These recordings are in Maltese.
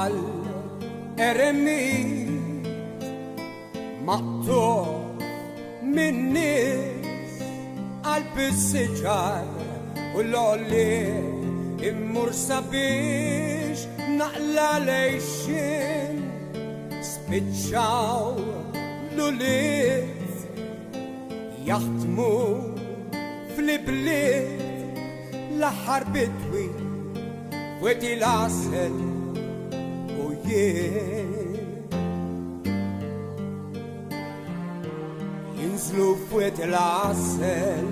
bħal eremit maqtuħ min-nies għal-bissiġar u l-olli immur sabiex naqla lejxin spiċċaw l-uliet jaħdmu fl-ibliet l-aħħar bidwi weti l-asel u jien jinżlu f'weti l-asel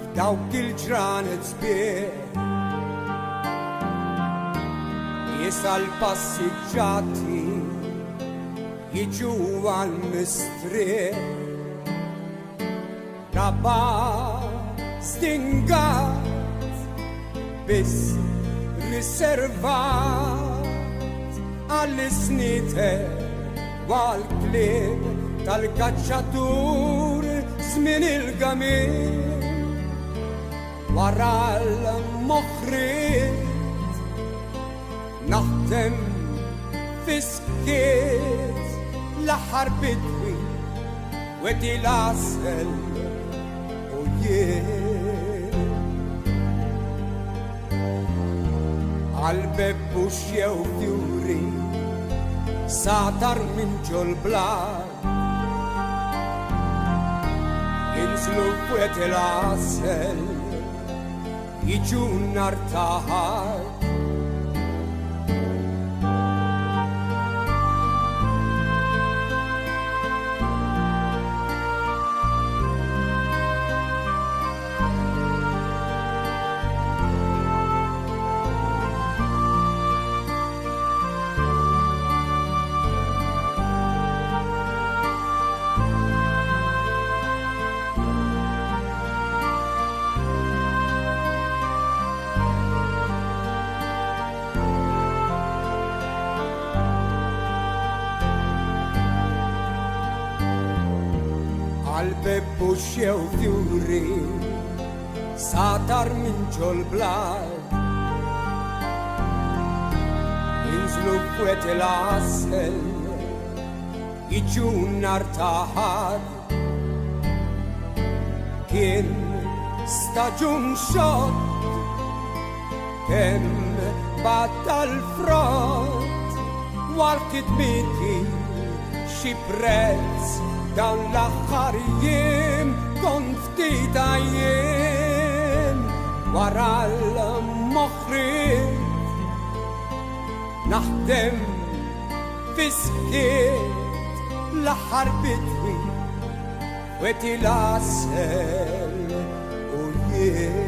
f'dawk il-ġranet sbieħ jisal passiġġati jiġu għal-mistrieħ raba stingat bis riservat għall-isnite għal-klib tal-kacċatur żmien il-gamil wara l-moħħriet naħdem fiskiet l-aħħar bidwi weti l-asel u jien għal-bebbu xjew fjuri satar minn ġol-blar jinżlu f'weti l-asel jiġu nar taħar għal-bebbu xjew fjuri satar minn ġol-blar jinżlu f'weti l-asel jiġu nar taħar kien staġun xott kemm batta l-frott wal-kitmiti xi prezz dawn l-aħħar jiem kont ftit jiem wara l-moħħriet naħdem fiskiet l-aħħar bidwi weti l-asel u jiem